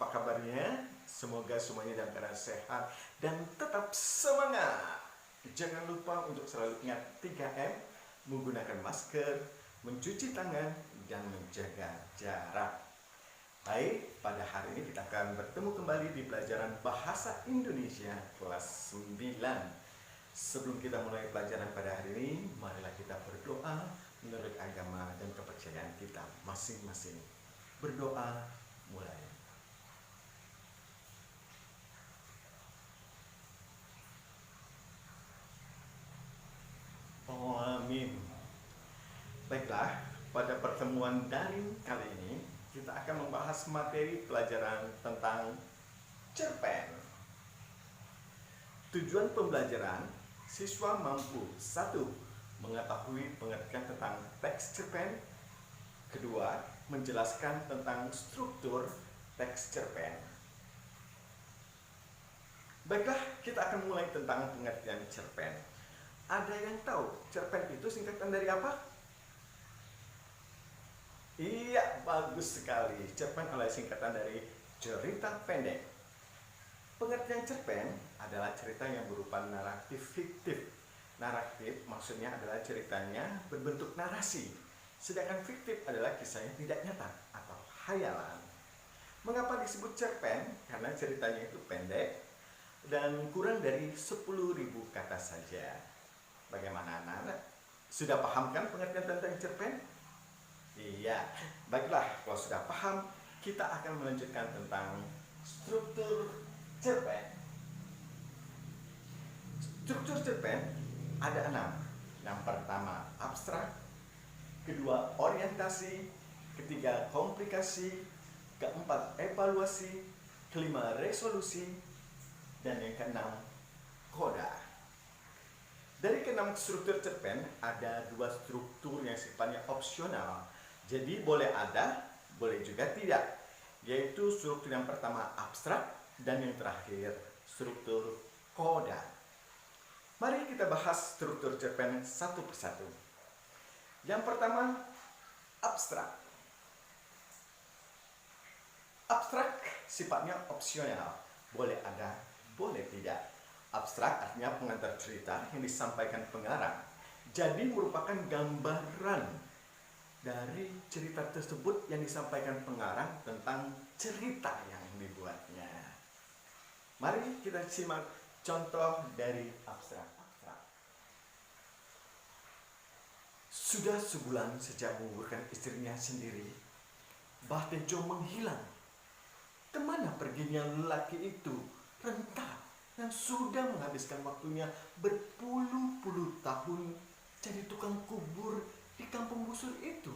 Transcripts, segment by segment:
apa kabarnya? Semoga semuanya dalam keadaan sehat dan tetap semangat. Jangan lupa untuk selalu ingat 3M, menggunakan masker, mencuci tangan, dan menjaga jarak. Baik, pada hari ini kita akan bertemu kembali di pelajaran Bahasa Indonesia kelas 9. Sebelum kita mulai pelajaran pada hari ini, marilah kita berdoa menurut agama dan kepercayaan kita masing-masing. Berdoa mulai. Oh, amin. Baiklah, pada pertemuan daring kali ini kita akan membahas materi pelajaran tentang cerpen. Tujuan pembelajaran, siswa mampu 1. Mengetahui pengertian tentang teks cerpen. Kedua, menjelaskan tentang struktur teks cerpen. Baiklah, kita akan mulai tentang pengertian cerpen. Ada yang tahu cerpen itu singkatan dari apa? Iya, bagus sekali. Cerpen adalah singkatan dari cerita pendek. Pengertian cerpen adalah cerita yang berupa naratif fiktif. Naratif maksudnya adalah ceritanya berbentuk narasi. Sedangkan fiktif adalah kisah yang tidak nyata atau khayalan. Mengapa disebut cerpen? Karena ceritanya itu pendek dan kurang dari 10.000 kata saja. Bagaimana anak-anak? Sudah paham kan pengertian tentang cerpen? Iya, baiklah, kalau sudah paham, kita akan melanjutkan tentang struktur cerpen. Struktur cerpen ada 6. Yang pertama, abstrak. Kedua, orientasi. Ketiga, komplikasi. Keempat, evaluasi. Kelima, resolusi. Dan yang keenam, koda. Dari keenam struktur cerpen, ada 2 struktur yang sifatnya opsional. Jadi boleh ada, boleh juga tidak. Yaitu struktur yang pertama abstrak dan yang terakhir struktur koda. Mari kita bahas struktur cerpen satu persatu. Yang pertama, abstrak. Abstrak sifatnya opsional. Boleh ada, boleh tidak. Abstrak artinya pengantar cerita yang disampaikan pengarang. Jadi merupakan gambaran dari cerita tersebut yang disampaikan pengarang tentang cerita yang dibuatnya. Mari kita simak contoh dari abstrak. Sudah sebulan sejak menguburkan istrinya sendiri, Mbah Tejo menghilang. Kemana perginya lelaki itu? Renta yang sudah menghabiskan waktunya berpuluh-puluh tahun jadi tukang kubur di kampung busur itu.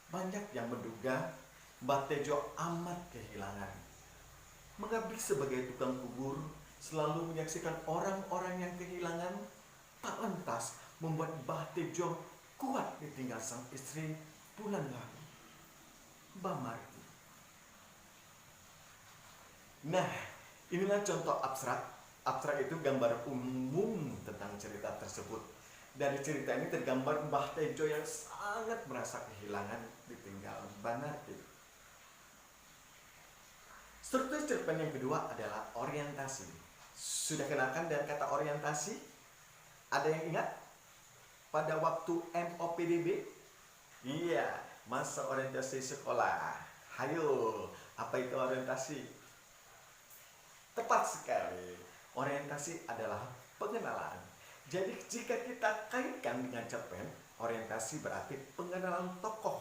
Banyak yang menduga Mbah Tejo amat kehilangan. Mengabdi sebagai tukang kubur, selalu menyaksikan orang-orang yang kehilangan, tak lantas membuat Mbah Tejo kuat ditinggal sang istri bulan lalu, Mbah Marti. Nah, inilah contoh abstrak. Abstrak itu gambar umum tentang cerita tersebut. Dari cerita ini tergambar Mbah Tejo yang sangat merasa kehilangan ditinggal Mbah Marti. Struktur cerpen yang kedua adalah orientasi. Sudah kenalkan dengan kata orientasi? Ada yang ingat? Pada waktu MOPDB? Iya, masa orientasi sekolah. Hayo, apa itu orientasi? Tepat sekali. Orientasi adalah pengenalan. Jadi jika kita kaitkan dengan cerpen, orientasi berarti pengenalan tokoh,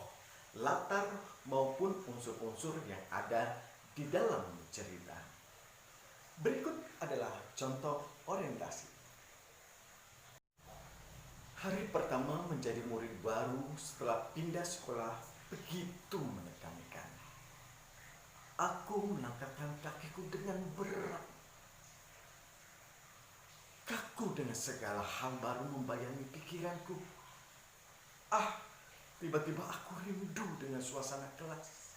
latar maupun unsur-unsur yang ada di dalam cerita. Berikut adalah contoh orientasi. Hari pertama menjadi murid baru setelah pindah sekolah begitu menyeramkan. Aku melangkahkan kakiku dengan berat. Kaku dengan segala hal baru membayangi pikiranku. Tiba-tiba aku rindu dengan suasana kelas,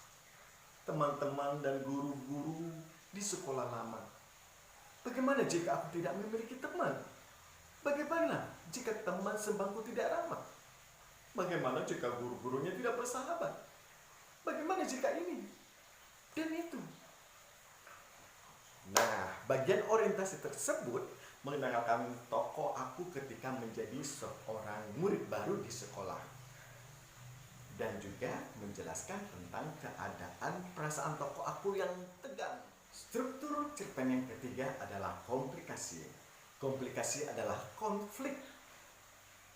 teman-teman dan guru-guru di sekolah lama. Bagaimana jika aku tidak memiliki teman? Bagaimana jika teman sebangku tidak ramah? Bagaimana jika guru-gurunya tidak bersahabat? Bagaimana jika ini dan Bagian orientasi tersebut mengenalkan tokoh aku ketika menjadi seorang murid baru di sekolah, dan juga menjelaskan tentang keadaan perasaan tokoh aku yang tegang. Struktur cerpen yang ketiga adalah komplikasi. Komplikasi adalah konflik.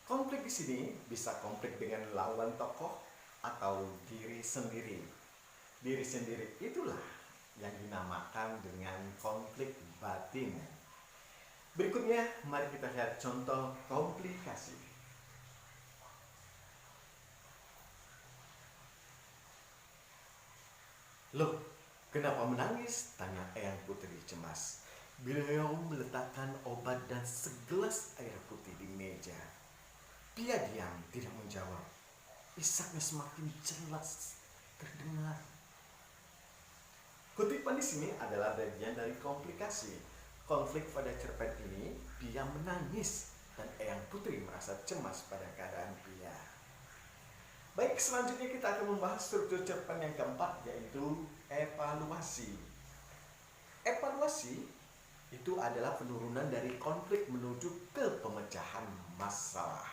Konflik di sini bisa konflik dengan lawan tokoh atau diri sendiri. Diri sendiri itulah yang dinamakan dengan konflik batin. Berikutnya, mari kita lihat contoh komplikasi. Loh, kenapa menangis? Tanya Eyang Putri cemas. Beliau meletakkan obat dan segelas air putih di meja. Dia diam, tidak menjawab. Isaknya semakin jelas terdengar. Kutipan di sini adalah bagian dari komplikasi. Konflik pada cerpen ini, Pia menangis dan Eyang Putri merasa cemas pada keadaan Pia. Baik, selanjutnya kita akan membahas struktur cerpen yang keempat, yaitu evaluasi. Evaluasi itu adalah penurunan dari konflik menuju ke pemecahan masalah.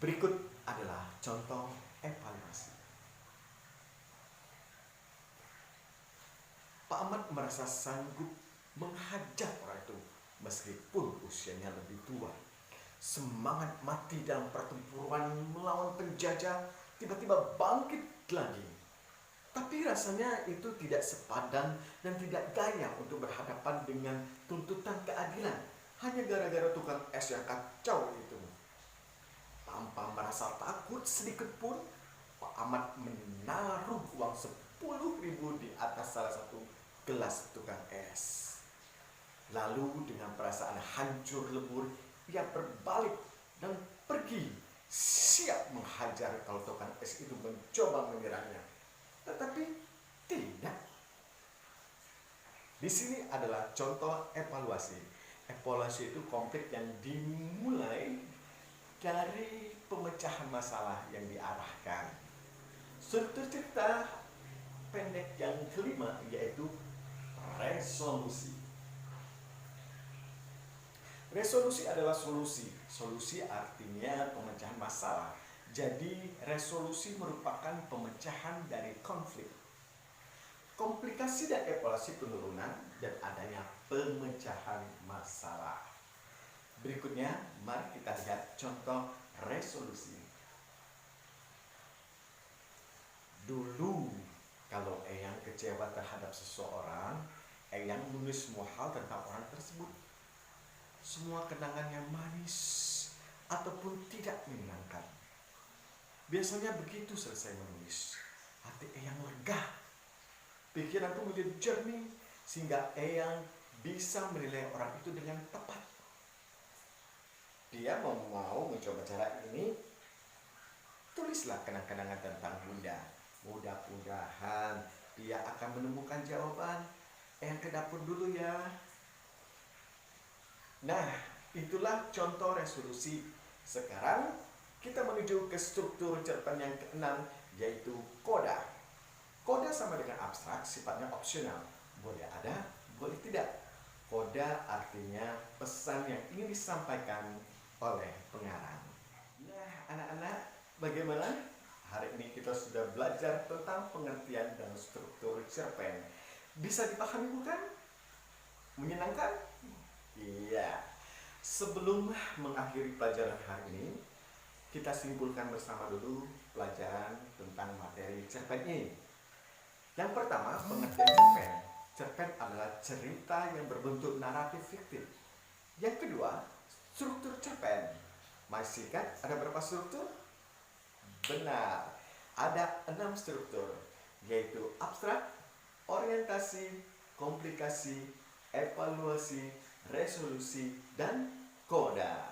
Berikut adalah contoh evaluasi. Pak Ahmad merasa sanggup menghajar orang itu meskipun usianya lebih tua. Semangat mati dalam pertempuran melawan penjajah tiba-tiba bangkit lagi. Tapi rasanya itu tidak sepadan dan tidak gaya untuk berhadapan dengan tuntutan keadilan hanya gara-gara tukang es yang kacau itu. Tanpa merasa takut sedikit pun, Pak Ahmad menaruh uang 10.000 di atas salah satu gelas tukang es. Lalu dengan perasaan hancur lebur, ia berbalik dan pergi, siap menghajar kalau tukang es itu mencoba menyerangnya. Tetapi tidak. Di sini adalah contoh evaluasi. Evaluasi itu konflik yang dimulai dari pemecahan masalah yang diarahkan. Struktur cerita pendek yang kelima yaitu resolusi. Resolusi adalah solusi. Solusi artinya pemecahan masalah. Jadi resolusi merupakan pemecahan dari konflik. Komplikasi dan evaluasi penurunan dan adanya pemecahan masalah. Berikutnya, mari kita lihat contoh resolusi. Dulu, kalau Eyang kecewa terhadap seseorang, Eyang menulis semua hal tentang orang tersebut. Semua kenangan yang manis ataupun tidak menyenangkan. Biasanya begitu selesai menulis, hati Eyang lega. Pikiran pun menjadi jernih, sehingga Eyang bisa menilai orang itu dengan tepat. Dia mau mencoba cara ini, tulislah kenang-kenangan tentang Bunda. Mudah-mudahan dia akan menemukan jawaban. Eyang ke dapur dulu ya. Nah, itulah contoh resolusi. Sekarang kita menuju ke struktur cerpen yang keenam, yaitu koda. Koda sama dengan abstrak, sifatnya opsional. Boleh ada, boleh tidak. Koda artinya pesan yang ingin disampaikan oleh pengarang. Nah, anak-anak, bagaimana? Hari ini kita sudah belajar tentang pengertian dan struktur cerpen. Bisa dipahami bukan? Menyenangkan? Iya. Sebelum mengakhiri pelajaran hari ini, kita simpulkan bersama dulu pelajaran tentang materi cerpen ini. Yang pertama, pengertian cerpen. Cerpen adalah cerita yang berbentuk naratif fiktif. Yang kedua, struktur cerpen. Masih ingat ada berapa struktur? Benar, ada 6 struktur, yaitu abstrak, orientasi, komplikasi, evaluasi, resolusi, dan koda.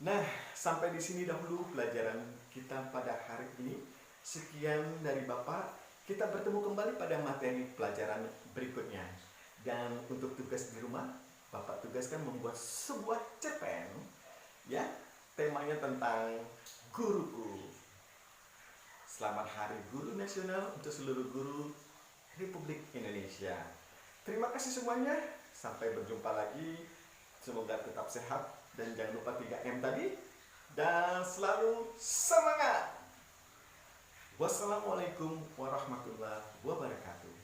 Nah, sampai di sini dahulu pelajaran kita pada hari ini. Sekian dari Bapak. Kita bertemu kembali pada materi pelajaran berikutnya. Dan untuk tugas di rumah, Bapak tugaskan membuat sebuah cerpen, ya, temanya tentang guruku. Selamat Hari Guru Nasional untuk seluruh guru Republik Indonesia. Terima kasih. kasih semuanya. Sampai berjumpa lagi. Semoga tetap sehat dan jangan lupa 3M tadi. Dan selalu semangat. Wassalamualaikum warahmatullahi wabarakatuh.